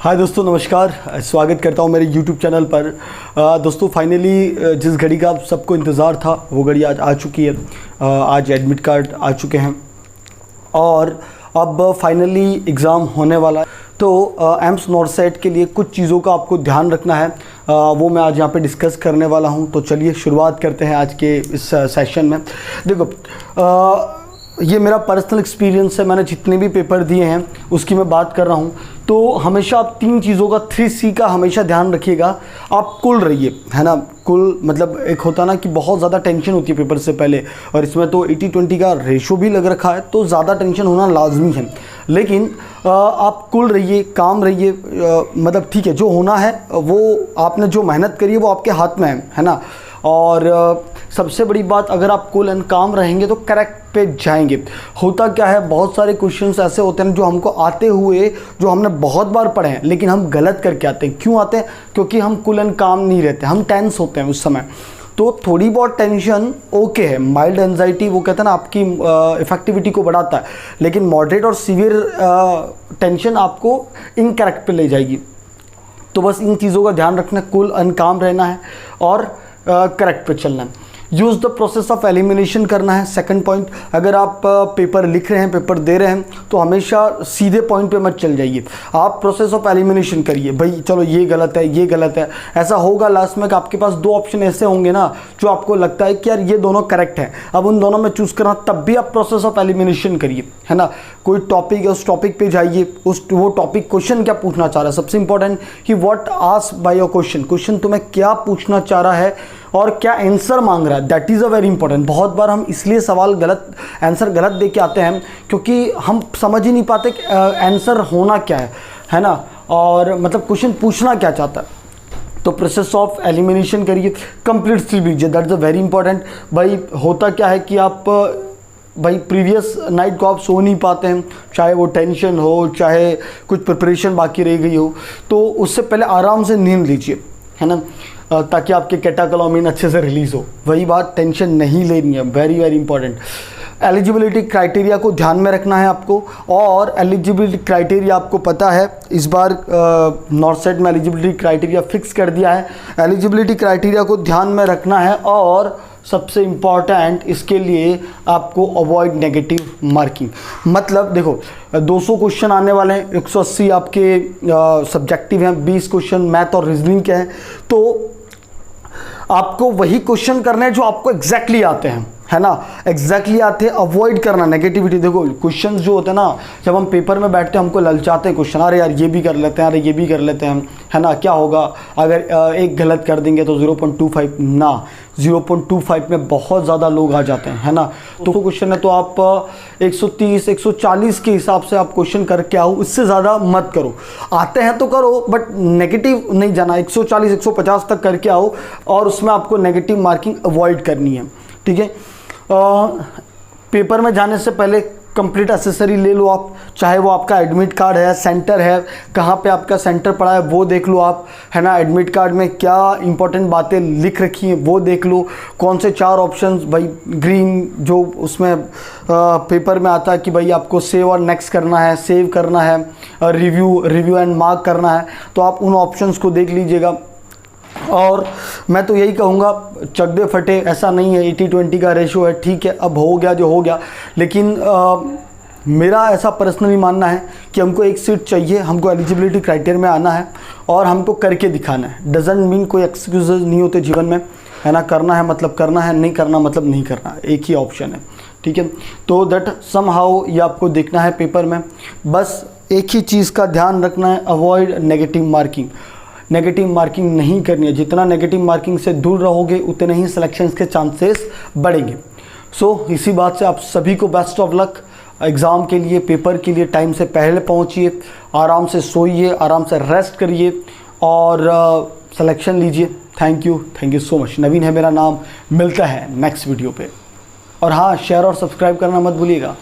हाय दोस्तों, नमस्कार। स्वागत करता हूं मेरे YouTube चैनल पर। दोस्तों फाइनली जिस घड़ी का आप सबको इंतज़ार था वो घड़ी आज आ चुकी है। आज एडमिट कार्ड आ चुके हैं और अब फाइनली एग्ज़ाम होने वाला है। तो एम्स नॉर्सेट के लिए कुछ चीज़ों का आपको ध्यान रखना है, वो मैं आज यहाँ पे डिस्कस करने वाला हूँ। तो चलिए शुरुआत करते हैं आज के इस सेशन में। देखो ये मेरा पर्सनल एक्सपीरियंस है, मैंने जितने भी पेपर दिए हैं उसकी मैं बात कर रहा हूँ। तो हमेशा आप तीन चीज़ों का 3C का हमेशा ध्यान रखिएगा। आप कूल रहिए, है ना। कूल मतलब एक होता ना कि बहुत ज़्यादा टेंशन होती है पेपर से पहले, और इसमें तो 80-20 का रेशो भी लग रखा है, तो ज़्यादा टेंशन होना लाजमी है। लेकिन आप कूल रहिए, काम रहिए। मतलब ठीक है, जो होना है वो आपने जो मेहनत करी है वो आपके हाथ में है ना। और सबसे बड़ी बात, अगर आप कूल एंड काम रहेंगे तो करेक्ट पे जाएंगे। होता क्या है, बहुत सारे क्वेश्चंस ऐसे होते हैं जो हमको आते हुए, जो हमने बहुत बार पढ़े हैं, लेकिन हम गलत करके आते हैं। क्यों आते हैं? क्योंकि हम कूल एंड काम नहीं रहते, हम टेंस होते हैं उस समय। तो थोड़ी बहुत टेंशन ओके है, माइल्ड एंजाइटी वो कहते हैं ना आपकी इफेक्टिविटी को बढ़ाता है, लेकिन मॉडरेट और सीवियर टेंशन आपको इनकरेक्ट पे ले जाएगी। तो बस इन चीज़ों का ध्यान रखना, कूल एंड काम रहना है और करेक्ट पे चलना है। Use the process of elimination करना है। सेकंड पॉइंट, अगर आप पेपर लिख रहे हैं, पेपर दे रहे हैं, तो हमेशा सीधे पॉइंट पे मत चल जाइए। आप प्रोसेस ऑफ एलिमिनेशन करिए, भाई चलो ये गलत है, ये गलत है। ऐसा होगा लास्ट में कि आपके पास दो ऑप्शन ऐसे होंगे ना जो आपको लगता है कि यार ये दोनों करेक्ट है, अब उन दोनों में चूज़ करना, तब भी आप प्रोसेस ऑफ एलिमिनेशन करिए, है ना। कोई टॉपिक है, उस टॉपिक पे जाइए, वो टॉपिक क्वेश्चन क्या पूछना चाह रहा है। सबसे इंपॉर्टेंट कि what asked by your question, question तुम्हें क्या पूछना चाह रहा है और क्या आंसर मांग रहा है, that is a very important. बहुत बार हम इसलिए सवाल गलत, आंसर गलत दे के आते हैं क्योंकि हम समझ ही नहीं पाते कि आंसर होना क्या है ना, और मतलब क्वेश्चन पूछना क्या चाहता है। तो प्रोसेस ऑफ एलिमिनेशन करिए, कंप्लीट स्लीप लीजिए, that is a very important. भाई होता क्या है कि आप भाई प्रीवियस नाइट को आप सो नहीं पाते हैं, चाहे वो टेंशन हो, चाहे कुछ प्रिपरेशन बाकी रह गई हो, तो उससे पहले आराम से नींद लीजिए, है ना, ताकि आपके कैटाकोलामिन अच्छे से रिलीज़ हो। वही बात, टेंशन नहीं लेनी है, very very important. Eligibility criteria को ध्यान में रखना है आपको, और एलिजिबिलिटी क्राइटेरिया आपको पता है इस बार नॉर्सेट में एलिजिबिलिटी क्राइटेरिया फिक्स कर दिया है। एलिजिबिलिटी क्राइटेरिया को ध्यान में रखना है, और सबसे इम्पॉर्टेंट इसके लिए आपको अवॉइड नेगेटिव मार्किंग। मतलब देखो 200 क्वेश्चन आने वाले हैं, 180 आपके सब्जेक्टिव हैं, 20 क्वेश्चन मैथ और रीजनिंग के हैं। तो आपको वही क्वेश्चन करने हैं जो आपको एग्जैक्टली आते हैं, है ना, एग्जैक्टली आते हैं। अवॉइड करना नेगेटिविटी। देखो क्वेश्चंस जो होते हैं ना, जब हम पेपर में बैठते हैं हमको ललचाते हैं क्वेश्चन, अरे यार ये भी कर लेते हैं, अरे ये भी कर लेते हैं, है ना, क्या होगा अगर एक गलत कर देंगे तो 0.25 ना, 0.25 में बहुत ज़्यादा लोग आ जाते हैं, है ना। तो क्वेश्चन है तो आप 130 140 के हिसाब से आप क्वेश्चन करके आओ, इससे ज़्यादा मत करो। आते हैं तो करो बट नेगेटिव नहीं जाना, 140 150 तक करके आओ, और उसमें आपको नेगेटिव मार्किंग अवॉइड करनी है, ठीक है। पेपर में जाने से पहले कंप्लीट एसेसरी ले लो आप, चाहे वो आपका एडमिट कार्ड है, सेंटर है, कहाँ पे आपका सेंटर पड़ा है वो देख लो आप, है ना। एडमिट कार्ड में क्या इंपॉर्टेंट बातें लिख रखी हैं वो देख लो। कौन से 4 ऑप्शंस, भाई ग्रीन जो उसमें पेपर में आता है कि भाई आपको सेव और नेक्स्ट करना है, सेव करना है, रिव्यू एंड मार्क करना है, तो आप उन ऑप्शंस को देख लीजिएगा। और मैं तो यही कहूँगा, चक दे फटे, ऐसा नहीं है 80-20 का रेशो है, ठीक है, अब हो गया जो हो गया। लेकिन मेरा ऐसा पर्सनली मानना है कि हमको एक सीट चाहिए, हमको एलिजिबिलिटी क्राइटेरिया में आना है और हमको करके दिखाना है। डजंट मीन कोई एक्सक्यूजेज नहीं होते जीवन में, है ना। करना है मतलब करना है, नहीं करना मतलब नहीं करना, एक ही ऑप्शन है, ठीक है। तो दैट समहाउ ये आपको देखना है पेपर में। बस एक ही चीज़ का ध्यान रखना है, avoid negative marking. Negative marking नहीं करनी है। जितना नेगेटिव मार्किंग से दूर रहोगे उतने ही सिलेक्शंस के चांसेस बढ़ेंगे। सो इसी बात से आप सभी को बेस्ट ऑफ लक। एग्ज़ाम के लिए, पेपर के लिए टाइम से पहले पहुंचिए, आराम से सोइए, आराम से रेस्ट करिए और सिलेक्शन लीजिए। Thank you so much. Naveen है मेरा नाम, मिलता है नेक्स्ट वीडियो पे। और हाँ, शेयर और सब्सक्राइब करना मत भूलिएगा।